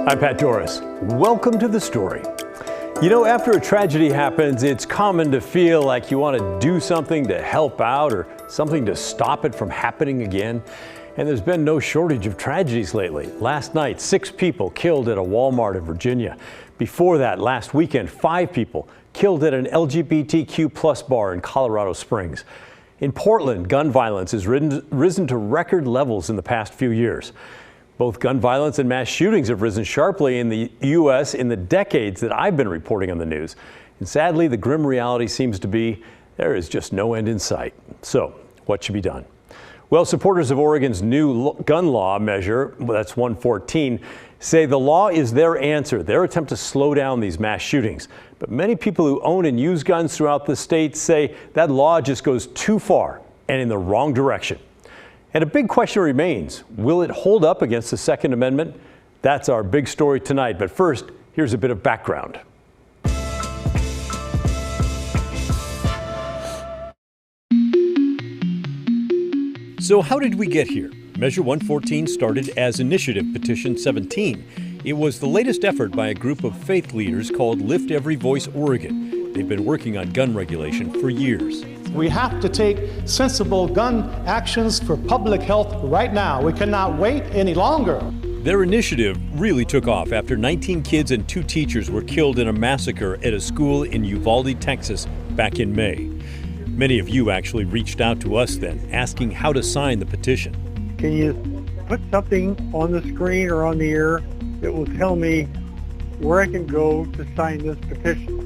I'm Pat Doris. Welcome to The Story. You know, after a tragedy happens, it's common to feel like you want to do something to help out or something to stop it from happening again. And there's been no shortage of tragedies lately. Last night, 6 people killed at a Walmart in Virginia. Before that, last weekend, 5 people killed at an LGBTQ+ bar in Colorado Springs. In Portland, gun violence has risen to record levels in the past few years. Both gun violence and mass shootings have risen sharply in the U.S. in the decades that I've been reporting on the news. And sadly, the grim reality seems to be there is just no end in sight. So, what should be done? Well, supporters of Oregon's new gun law measure, that's 114, say the law is their answer, their attempt to slow down these mass shootings. But many people who own and use guns throughout the state say that law just goes too far and in the wrong direction. And a big question remains, will it hold up against the Second Amendment? That's our big story tonight. But first, here's a bit of background. So how did we get here? Measure 114 started as Initiative Petition 17. It was the latest effort by a group of faith leaders called Lift Every Voice Oregon. They've been working on gun regulation for years. We have to take sensible gun actions for public health right now. We cannot wait any longer. Their initiative really took off after 19 kids and 2 teachers were killed in a massacre at a school in Uvalde, Texas, back in May. Many of you actually reached out to us then, asking how to sign the petition. Can you put something on the screen or on the air that will tell me where I can go to sign this petition?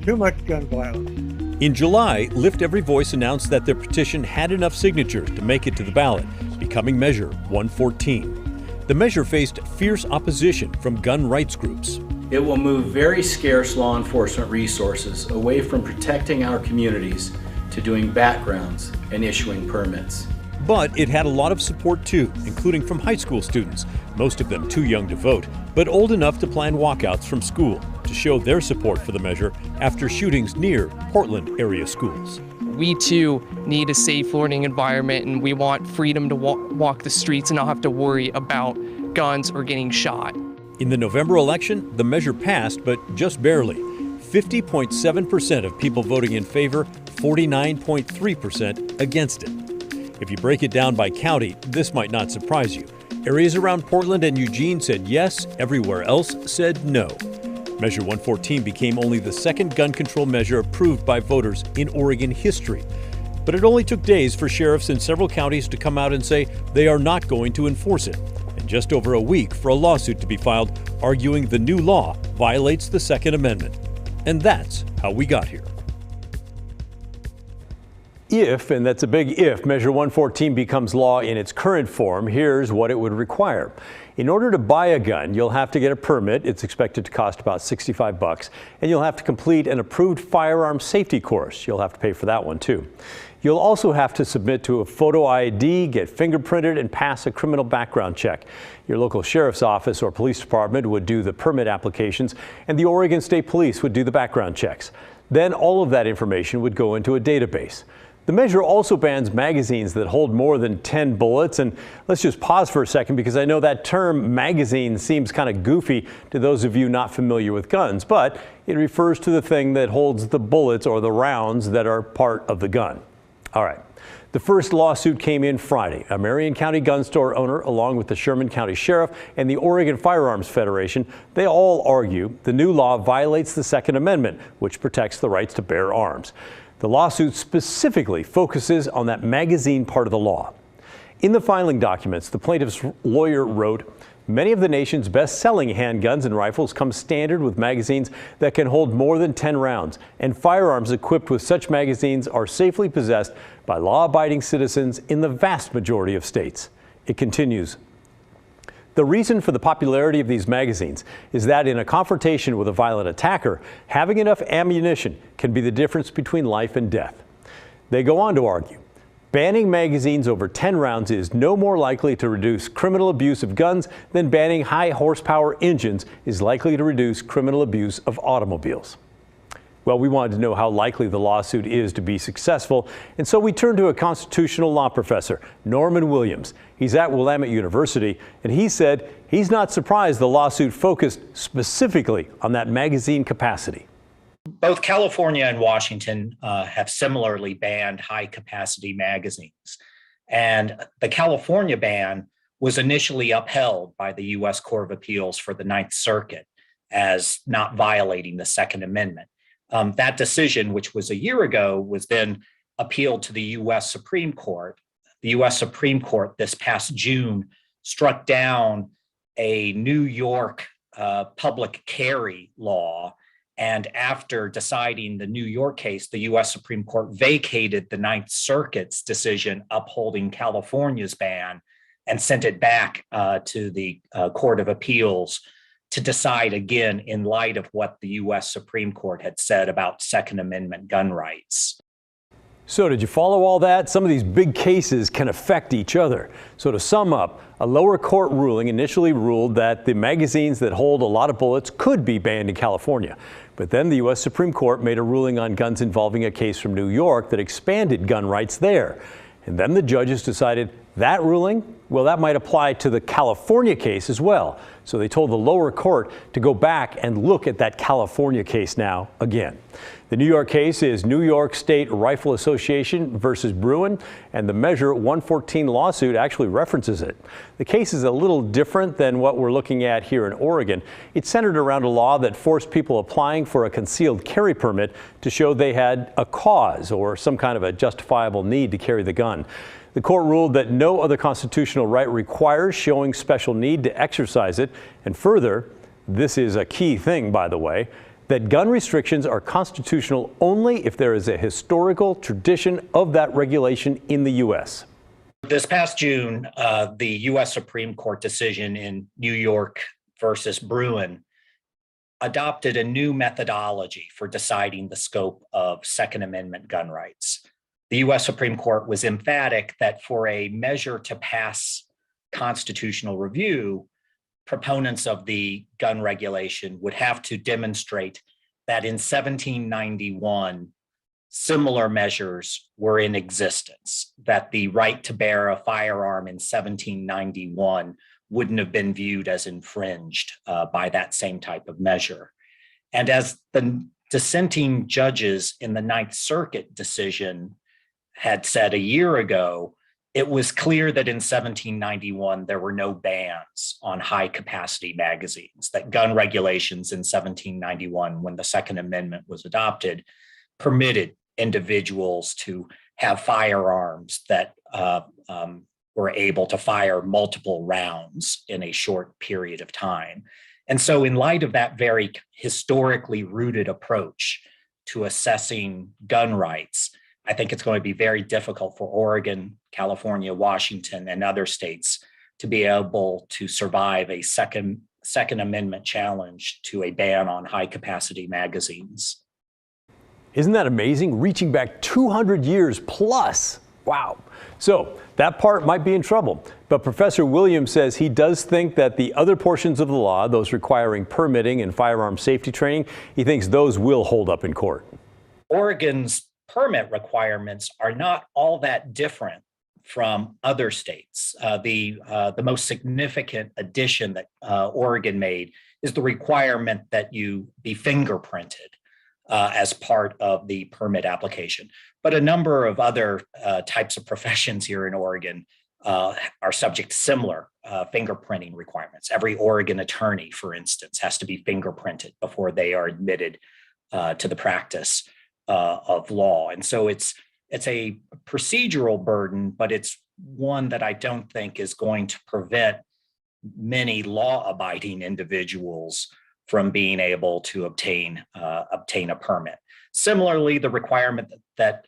Too much gun violence. In July, Lift Every Voice announced that their petition had enough signatures to make it to the ballot, becoming Measure 114. The measure faced fierce opposition from gun rights groups. It will move very scarce law enforcement resources away from protecting our communities to doing backgrounds and issuing permits. But it had a lot of support too, including from high school students, most of them too young to vote, but old enough to plan walkouts from school to show their support for the measure after shootings near Portland area schools. We too need a safe learning environment, and we want freedom to walk the streets and not have to worry about guns or getting shot. In the November election, the measure passed, but just barely. 50.7% of people voting in favor, 49.3% against it. If you break it down by county, this might not surprise you. Areas around Portland and Eugene said yes, everywhere else said no. Measure 114 became only the second gun control measure approved by voters in Oregon history. But it only took days for sheriffs in several counties to come out and say they are not going to enforce it, and just over a week for a lawsuit to be filed arguing the new law violates the Second Amendment. And that's how we got here. If, and that's a big if, Measure 114 becomes law in its current form, here's what it would require. In order to buy a gun, you'll have to get a permit. It's expected to cost about $65, and you'll have to complete an approved firearm safety course. You'll have to pay for that one too. You'll also have to submit to a photo ID, get fingerprinted, and pass a criminal background check. Your local sheriff's office or police department would do the permit applications, and the Oregon State Police would do the background checks. Then all of that information would go into a database. The measure also bans magazines that hold more than 10 bullets. And let's just pause for a second, because I know that term magazine seems kind of goofy to those of you not familiar with guns, but it refers to the thing that holds the bullets or the rounds that are part of the gun. All right. The first lawsuit came in Friday. A Marion County gun store owner, along with the Sherman County Sheriff and the Oregon Firearms Federation, they all argue the new law violates the Second Amendment, which protects the rights to bear arms. The lawsuit specifically focuses on that magazine part of the law. In the filing documents, the plaintiff's lawyer wrote, "Many of the nation's best-selling handguns and rifles come standard with magazines that can hold more than 10 rounds, and firearms equipped with such magazines are safely possessed by law-abiding citizens in the vast majority of states." It continues, "The reason for the popularity of these magazines is that in a confrontation with a violent attacker, having enough ammunition can be the difference between life and death." They go on to argue, banning magazines over 10 rounds is no more likely to reduce criminal abuse of guns than banning high horsepower engines is likely to reduce criminal abuse of automobiles. Well, we wanted to know how likely the lawsuit is to be successful, and so we turned to a constitutional law professor, Norman Williams. He's at Willamette University, and he said he's not surprised the lawsuit focused specifically on that magazine capacity. Both California and Washington have similarly banned high-capacity magazines. And the California ban was initially upheld by the U.S. Court of Appeals for the Ninth Circuit as not violating the Second Amendment. That decision, which was a year ago, was then appealed to the U.S. Supreme Court. The U.S. Supreme Court this past June struck down a New York public carry law. And after deciding the New York case, the U.S. Supreme Court vacated the Ninth Circuit's decision upholding California's ban and sent it back to the Court of Appeals to decide again in light of what the U.S. Supreme Court had said about Second Amendment gun rights. So did you follow all that? Some of these big cases can affect each other. So to sum up, a lower court ruling initially ruled that the magazines that hold a lot of bullets could be banned in California. But then the U.S. Supreme Court made a ruling on guns involving a case from New York that expanded gun rights there. And then the judges decided that ruling, well, that might apply to the California case as well. So they told the lower court to go back and look at that California case now again. The New York case is New York State Rifle Association versus Bruin, and the Measure 114 lawsuit actually references it. The case is a little different than what we're looking at here in Oregon. It's centered around a law that forced people applying for a concealed carry permit to show they had a cause or some kind of a justifiable need to carry the gun. The court ruled that no other constitutional right requires showing special need to exercise it. And further, this is a key thing, by the way, that gun restrictions are constitutional only if there is a historical tradition of that regulation in the U.S. This past June, the U.S. Supreme Court decision in New York versus Bruin adopted a new methodology for deciding the scope of Second Amendment gun rights. The U.S. Supreme Court was emphatic that for a measure to pass constitutional review, proponents of the gun regulation would have to demonstrate that in 1791, similar measures were in existence, that the right to bear a firearm in 1791 wouldn't have been viewed as infringed by that same type of measure. And as the dissenting judges in the Ninth Circuit decision had said a year ago, it was clear that in 1791, there were no bans on high capacity magazines, that gun regulations in 1791, when the Second Amendment was adopted, permitted individuals to have firearms that were able to fire multiple rounds in a short period of time. And so in light of that very historically rooted approach to assessing gun rights, I think it's going to be very difficult for Oregon, California, Washington, and other states to be able to survive a Second Amendment challenge to a ban on high-capacity magazines. Isn't that amazing? Reaching back 200 years plus. Wow. So that part might be in trouble. But Professor Williams says he does think that the other portions of the law, those requiring permitting and firearm safety training, he thinks those will hold up in court. Oregon's permit requirements are not all that different from other states. The most significant addition that Oregon made is the requirement that you be fingerprinted as part of the permit application. But a number of other types of professions here in Oregon are subject to similar fingerprinting requirements. Every Oregon attorney, for instance, has to be fingerprinted before they are admitted to the practice of law. And so it's a procedural burden, but it's one that I don't think is going to prevent many law-abiding individuals from being able to obtain a permit. Similarly, the requirement that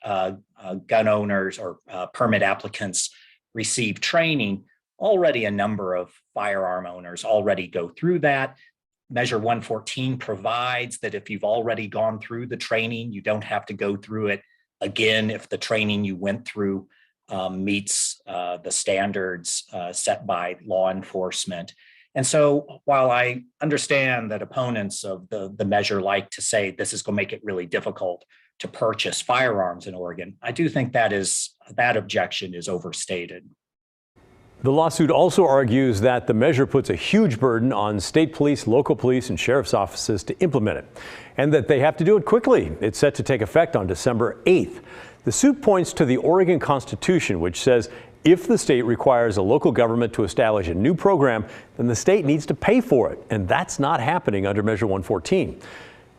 gun owners or permit applicants receive training, already a number of firearm owners already go through that. Measure 114 provides that if you've already gone through the training, you don't have to go through it again if the training you went through meets the standards set by law enforcement. And so while I understand that opponents of the measure like to say this is going to make it really difficult to purchase firearms in Oregon, I do think that objection is overstated. The lawsuit also argues that the measure puts a huge burden on state police, local police, and sheriff's offices to implement it, and that they have to do it quickly. It's set to take effect on December 8th. The suit points to the Oregon Constitution, which says if the state requires a local government to establish a new program, then the state needs to pay for it, and that's not happening under Measure 114.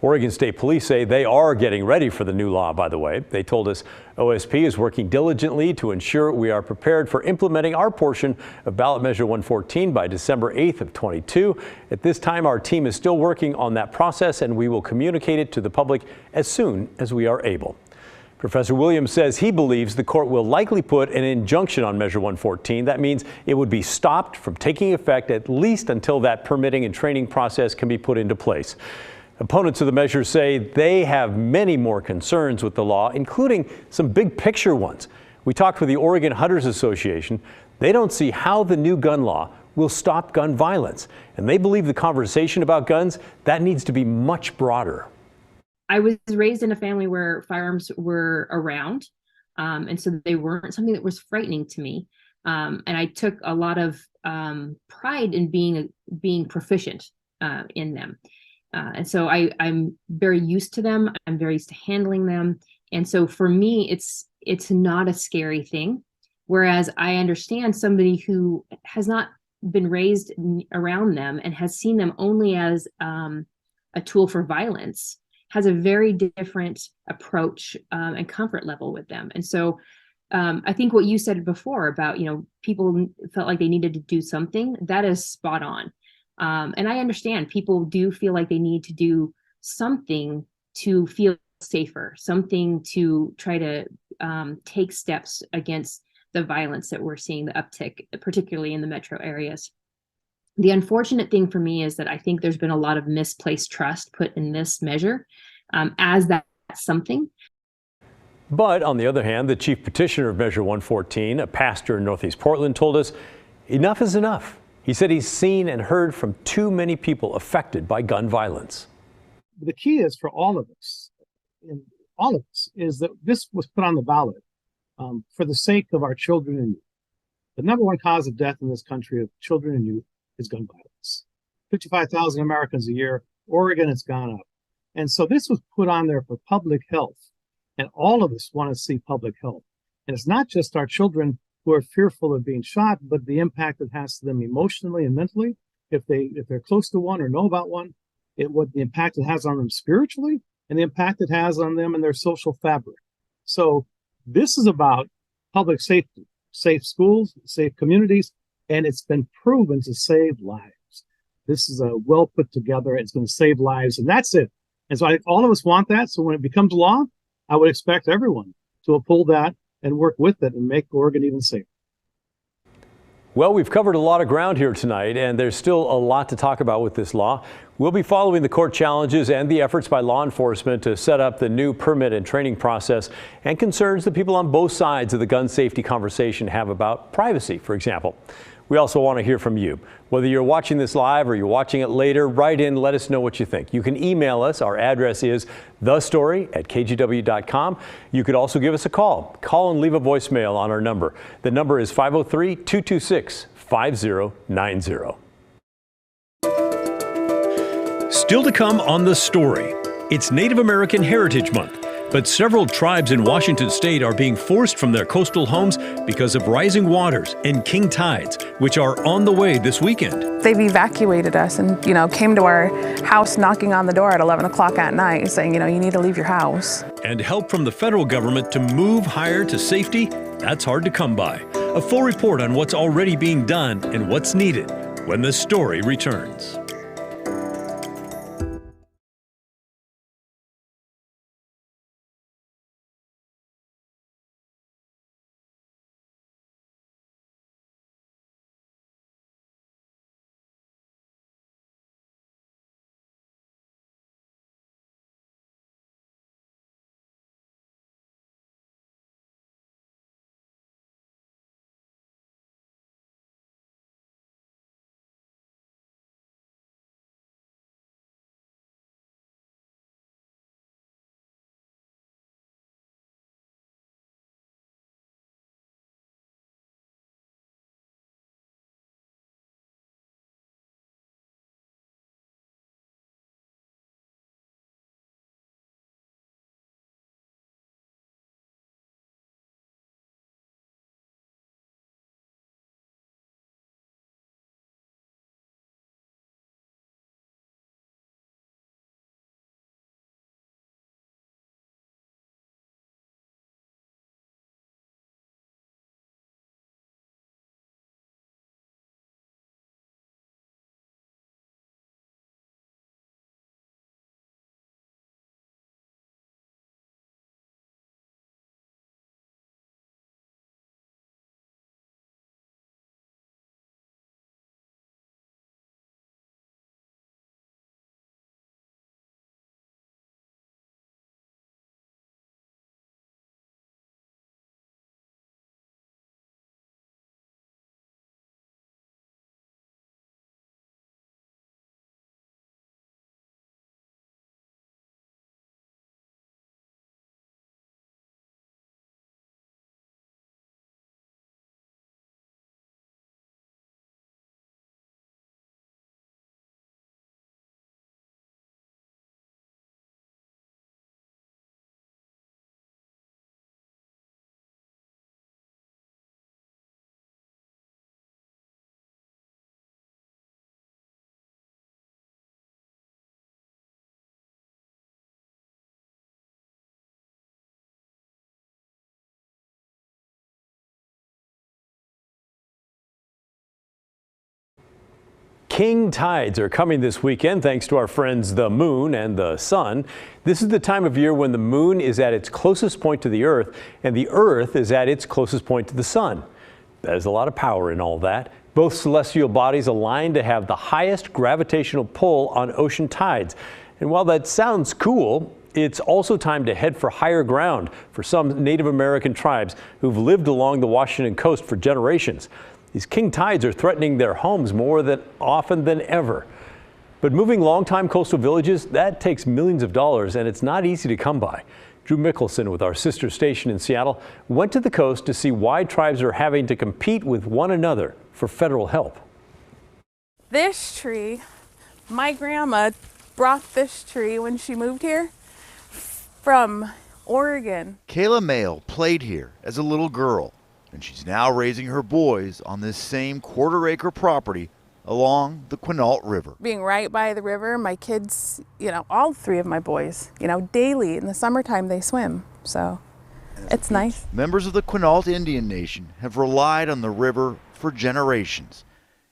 Oregon State Police say they are getting ready for the new law, by the way. They told us OSP is working diligently to ensure we are prepared for implementing our portion of ballot measure 114 by December 8th of 22. At this time, our team is still working on that process, and we will communicate it to the public as soon as we are able. Professor Williams says he believes the court will likely put an injunction on Measure 114. That means it would be stopped from taking effect at least until that permitting and training process can be put into place. Opponents of the measure say they have many more concerns with the law, including some big picture ones. We talked with the Oregon Hunters Association. They don't see how the new gun law will stop gun violence, and they believe the conversation about guns, that needs to be much broader. I was raised in a family where firearms were around, and so they weren't something that was frightening to me. And I took a lot of pride in being proficient in them. And so I'm very used to them. I'm very used to handling them. And so for me, it's not a scary thing. Whereas I understand somebody who has not been raised around them and has seen them only as a tool for violence has a very different approach and comfort level with them. And so I think what you said before about, people felt like they needed to do something, that is spot on. And I understand people do feel like they need to do something to feel safer, something to try to take steps against the violence that we're seeing, the uptick, particularly in the metro areas. The unfortunate thing for me is that I think there's been a lot of misplaced trust put in this measure as that something. But on the other hand, the chief petitioner of Measure 114, a pastor in Northeast Portland, told us enough is enough. He said he's seen and heard from too many people affected by gun violence. The key is for all of us, is that this was put on the ballot for the sake of our children and youth. The number one cause of death in this country of children and youth is gun violence. 55,000 Americans a year. Oregon, it's gone up. And so this was put on there for public health. And all of us want to see public health. And it's not just our children who are fearful of being shot, but the impact it has to them emotionally and mentally. If they're close to one or know about one, what the impact it has on them spiritually, and the impact it has on them and their social fabric. So this is about public safety, safe schools, safe communities, and it's been proven to save lives. This is a well put together, it's going to save lives, and that's it. And so I think all of us want that. So when it becomes law, I would expect everyone to uphold that and work with it and make Oregon even safer. Well, we've covered a lot of ground here tonight, and there's still a lot to talk about with this law. We'll be following the court challenges and the efforts by law enforcement to set up the new permit and training process, and concerns that people on both sides of the gun safety conversation have about privacy, for example. We also want to hear from you. Whether you're watching this live or you're watching it later, write in, let us know what you think. You can email us. Our address is thestory@kgw.com. You could also give us a call. Call and leave a voicemail on our number. The number is 503-226-5090. Still to come on The Story. It's Native American Heritage Month, but several tribes in Washington state are being forced from their coastal homes because of rising waters and king tides, which are on the way this weekend. They've evacuated us and, came to our house knocking on the door at 11 o'clock at night saying, you need to leave your house. And help from the federal government to move higher to safety, that's hard to come by. A full report on what's already being done and what's needed when The Story returns. King tides are coming this weekend thanks to our friends the moon and the sun. This is the time of year when the moon is at its closest point to the earth and the earth is at its closest point to the sun. There's a lot of power in all that. Both celestial bodies align to have the highest gravitational pull on ocean tides. And while that sounds cool, it's also time to head for higher ground for some Native American tribes who've lived along the Washington coast for generations. These king tides are threatening their homes more often than ever. But moving longtime coastal villages, that takes millions of dollars, and it's not easy to come by. Drew Mickelson with our sister station in Seattle went to the coast to see why tribes are having to compete with one another for federal help. This tree, my grandma brought this tree when she moved here from Oregon. Kayla Mayle played here as a little girl, and she's now raising her boys on this same quarter-acre property along the Quinault River. Being right by the river, my kids, all three of my boys, daily in the summertime they swim, so it's nice. Members of the Quinault Indian Nation have relied on the river for generations.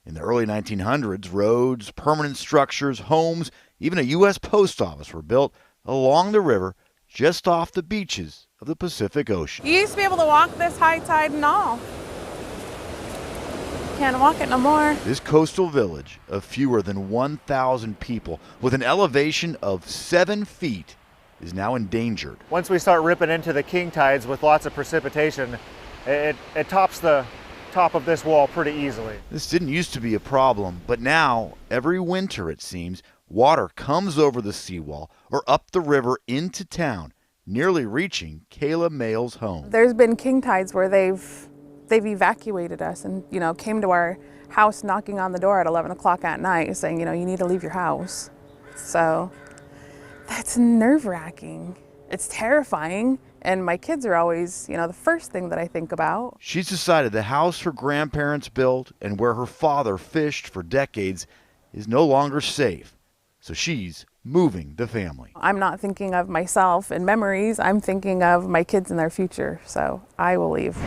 In the early 1900s, roads, permanent structures, homes, even a U.S. post office were built along the river just off the beaches of the Pacific Ocean. You used to be able to walk this high tide and all. Can't walk it no more. This coastal village of fewer than 1,000 people with an elevation of 7 feet is now endangered. Once we start ripping into the king tides with lots of precipitation, it tops the top of this wall pretty easily. This didn't used to be a problem, but now every winter it seems water comes over the seawall or up the river into town, nearly reaching Kayla Mayle's home. There's been king tides where they've evacuated us and, came to our house knocking on the door at 11 o'clock at night saying, you need to leave your house. So that's nerve-wracking. It's terrifying. And my kids are always, the first thing that I think about. She's decided the house her grandparents built and where her father fished for decades is no longer safe. So she's moving the family. I'm not thinking of myself and memories. I'm thinking of my kids and their future. So I will leave.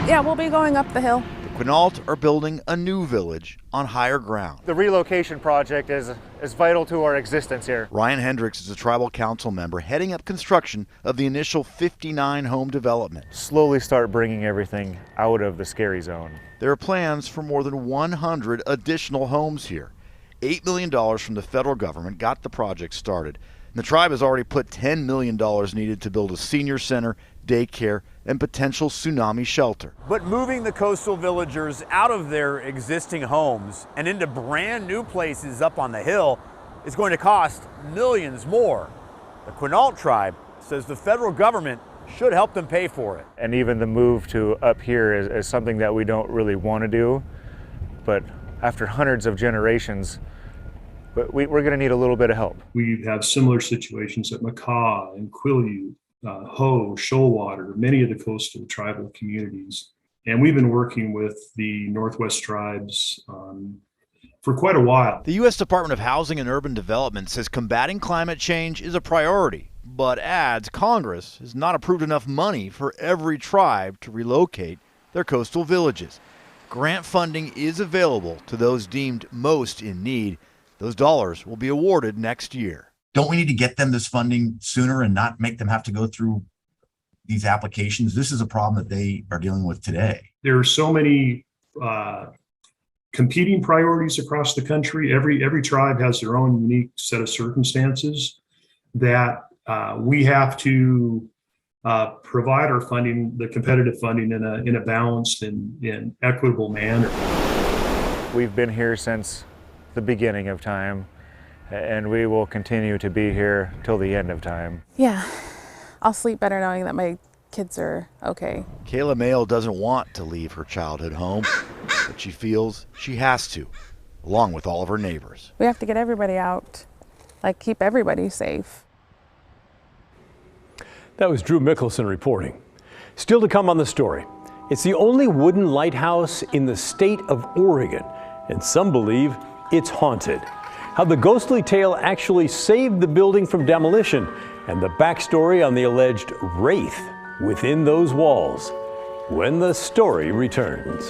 Yeah, we'll be going up the hill. The Quinault are building a new village on higher ground. The relocation project is vital to our existence here. Ryan Hendricks is a tribal council member heading up construction of the initial 59 home development. Slowly start bringing everything out of the scary zone. There are plans for more than 100 additional homes here. $8 million from the federal government got the project started. And the tribe has already put $10 million needed to build a senior center, daycare, and potential tsunami shelter. But moving the coastal villagers out of their existing homes and into brand new places up on the hill is going to cost millions more. The Quinault tribe says the federal government should help them pay for it. And even the move to up here is something that we don't really want to do, but after hundreds of generations, we're going to need a little bit of help. We have similar situations at Macaw and Quileute, Hoh, Shoalwater, many of the coastal tribal communities. And we've been working with the Northwest tribes for quite a while. The U.S. Department of Housing and Urban Development says combating climate change is a priority, but adds Congress has not approved enough money for every tribe to relocate their coastal villages. Grant funding is available to those deemed most in need. Those dollars will be awarded next year. Don't we need to get them this funding sooner and not make them have to go through these applications? This is a problem that they are dealing with today. There are so many competing priorities across the country. Every tribe has their own unique set of circumstances that we have to provide our funding, the competitive funding, in a balanced and equitable manner. We've been here since the beginning of time, and we will continue to be here till the end of time. Yeah, I'll sleep better knowing that my kids are okay. Kayla Mayle doesn't want to leave her childhood home, but she feels she has to, along with all of her neighbors. We have to get everybody out, keep everybody safe. That was Drew Mickelson reporting. Still to come on the story, it's the only wooden lighthouse in the state of Oregon, and some believe it's haunted. How the ghostly tale actually saved the building from demolition, and the backstory on the alleged wraith within those walls, when the story returns.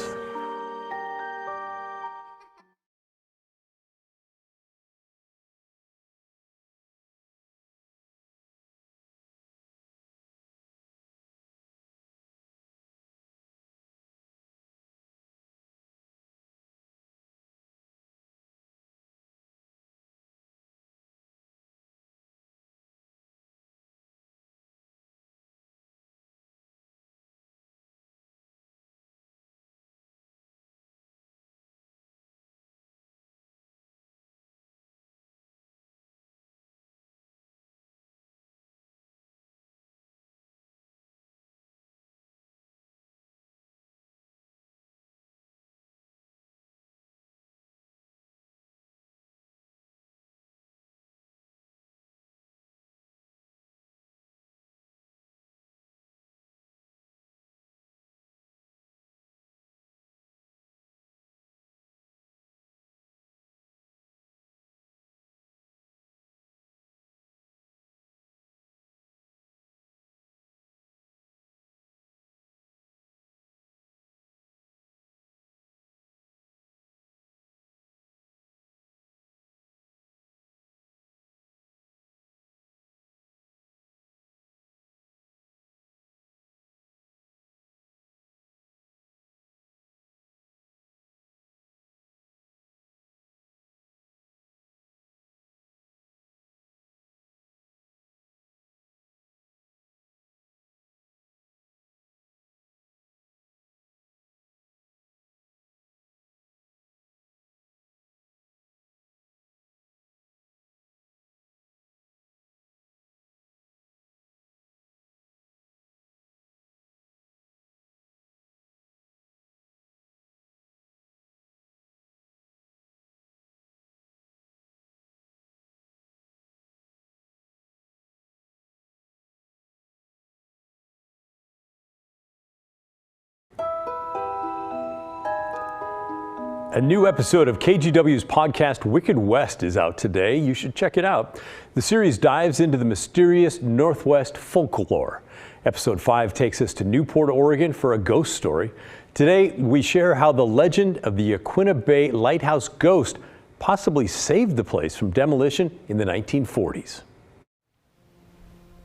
A new episode of KGW's podcast Wicked West is out today. You should check it out. The series dives into the mysterious Northwest folklore. Episode 5 takes us to Newport, Oregon for a ghost story. Today, we share how the legend of the Quinault Bay lighthouse ghost possibly saved the place from demolition in the 1940s.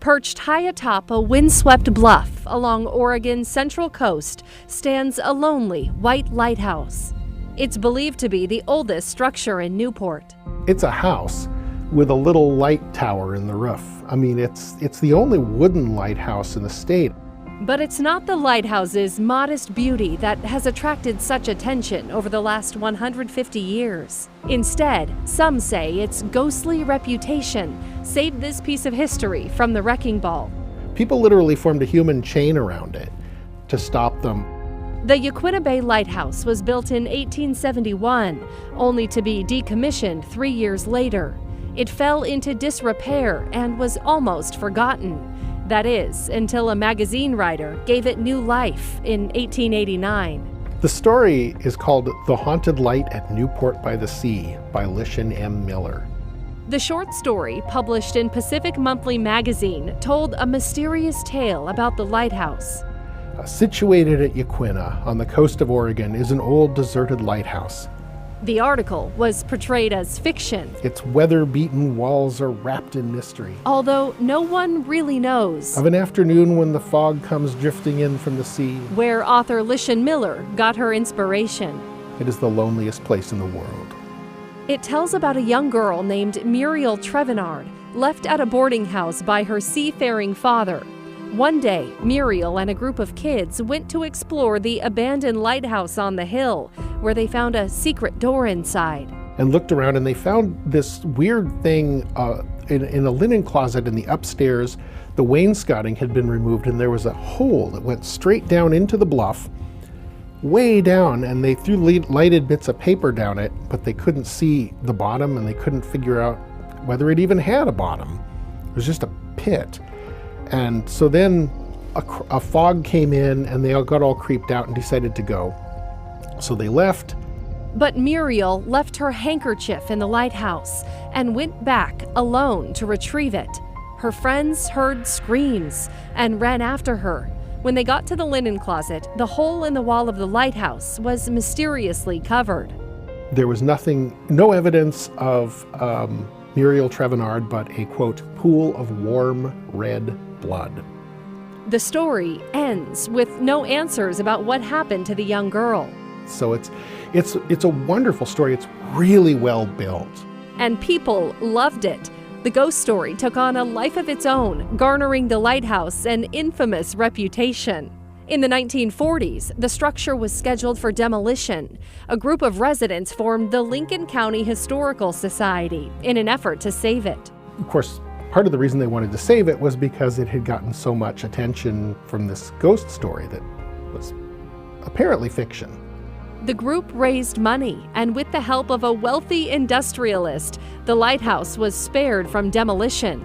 Perched high atop a windswept bluff along Oregon's central coast stands a lonely white lighthouse. It's believed to be the oldest structure in Newport. It's a house with a little light tower in the roof. I mean, it's the only wooden lighthouse in the state. But it's not the lighthouse's modest beauty that has attracted such attention over the last 150 years. Instead, some say its ghostly reputation saved this piece of history from the wrecking ball. People literally formed a human chain around it to stop them. The Quinault Bay Lighthouse was built in 1871, only to be decommissioned 3 years later. It fell into disrepair and was almost forgotten. That is, until a magazine writer gave it new life in 1889. The story is called The Haunted Light at Newport by the Sea by Lishan M. Miller. The short story, published in Pacific Monthly magazine, told a mysterious tale about the lighthouse. Situated at Quinault on the coast of Oregon is an old deserted lighthouse. The article was portrayed as fiction. Its weather-beaten walls are wrapped in mystery. Although no one really knows. Of an afternoon when the fog comes drifting in from the sea. Where author Lishan Miller got her inspiration. It is the loneliest place in the world. It tells about a young girl named Muriel Trevenard, left at a boarding house by her seafaring father. One day, Muriel and a group of kids went to explore the abandoned lighthouse on the hill, where they found a secret door inside. And looked around and they found this weird thing in a linen closet in the upstairs. The wainscoting had been removed and there was a hole that went straight down into the bluff, way down, and they threw lighted bits of paper down it, but they couldn't see the bottom and they couldn't figure out whether it even had a bottom. It was just a pit. And so then a fog came in and they all got all creeped out and decided to go. So they left. But Muriel left her handkerchief in the lighthouse and went back alone to retrieve it. Her friends heard screams and ran after her. When they got to the linen closet, the hole in the wall of the lighthouse was mysteriously covered. There was no evidence of Muriel Trevenard, but a, quote, pool of warm red blood. The story ends with no answers about what happened to the young girl. So it's a wonderful story. It's really well built. And people loved it. The ghost story took on a life of its own, garnering the lighthouse an infamous reputation. In the 1940s, the structure was scheduled for demolition. A group of residents formed the Lincoln County Historical Society in an effort to save it. Of course, part of the reason they wanted to save it was because it had gotten so much attention from this ghost story that was apparently fiction. The group raised money, and with the help of a wealthy industrialist, the lighthouse was spared from demolition.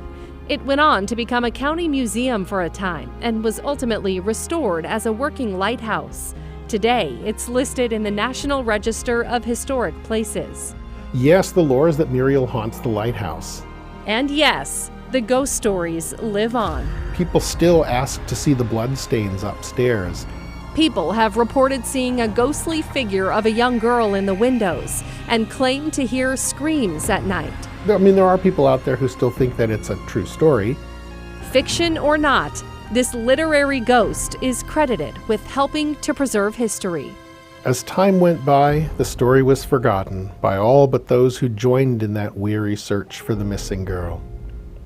It went on to become a county museum for a time and was ultimately restored as a working lighthouse. Today, it's listed in the National Register of Historic Places. Yes, the lore is that Muriel haunts the lighthouse. And yes, the ghost stories live on. People still ask to see the bloodstains upstairs. People have reported seeing a ghostly figure of a young girl in the windows and claim to hear screams at night. I mean, there are people out there who still think that it's a true story. Fiction or not, this literary ghost is credited with helping to preserve history. As time went by, the story was forgotten by all but those who joined in that weary search for the missing girl.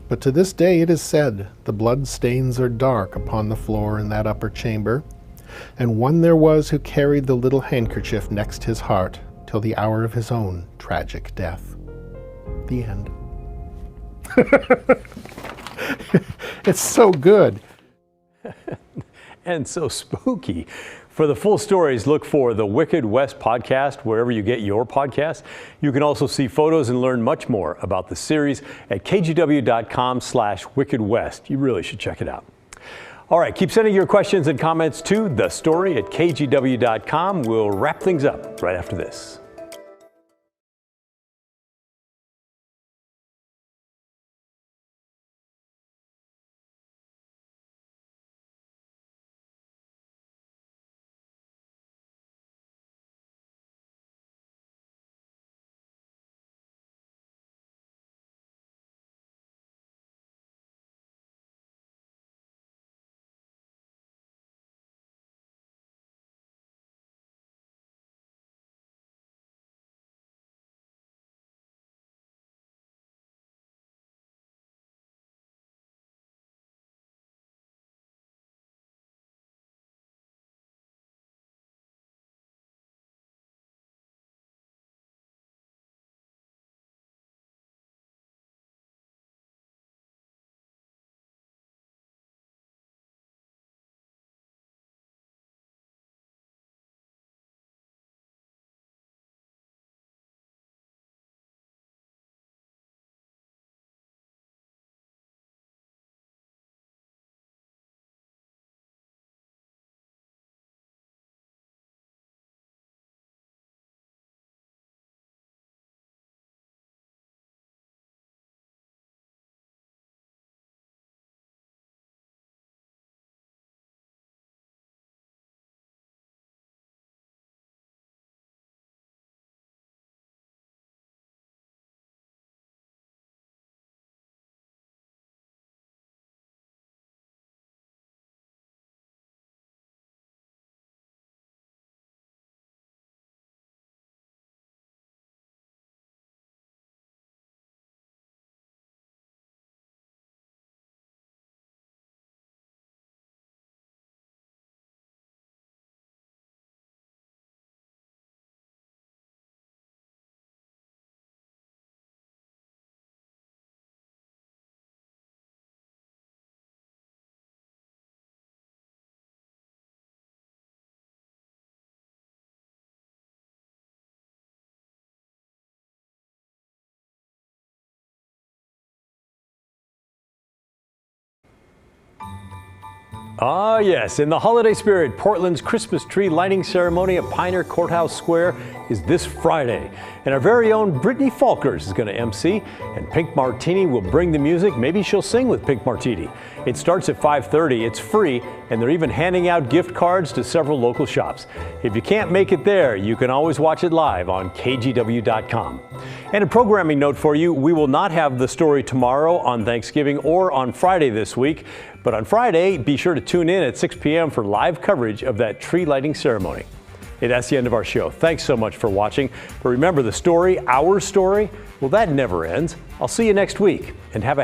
But to this day it is said the blood stains are dark upon the floor in that upper chamber, and one there was who carried the little handkerchief next his heart till the hour of his own tragic death. The end. It's so good. And so spooky. For the full stories, look for the Wicked West podcast wherever you get your podcasts. You can also see photos and learn much more about the series at kgw.com/wickedwest. You really should check it out. All right, keep sending your questions and comments to thestory@kgw.com. We'll wrap things up right after this. Ah, yes. In the holiday spirit, Portland's Christmas tree lighting ceremony at Pioneer Courthouse Square is this Friday. And our very own Brittany Falkers is going to MC, and Pink Martini will bring the music. Maybe she'll sing with Pink Martini. It starts at 5:30. It's free, and they're even handing out gift cards to several local shops. If you can't make it there, you can always watch it live on kgw.com. And a programming note for you, we will not have the story tomorrow on Thanksgiving or on Friday this week. But on Friday, be sure to tune in at 6 p.m. for live coverage of that tree lighting ceremony. Hey, that's the end of our show. Thanks so much for watching. But remember, the story, our story, well, that never ends. I'll see you next week, and have a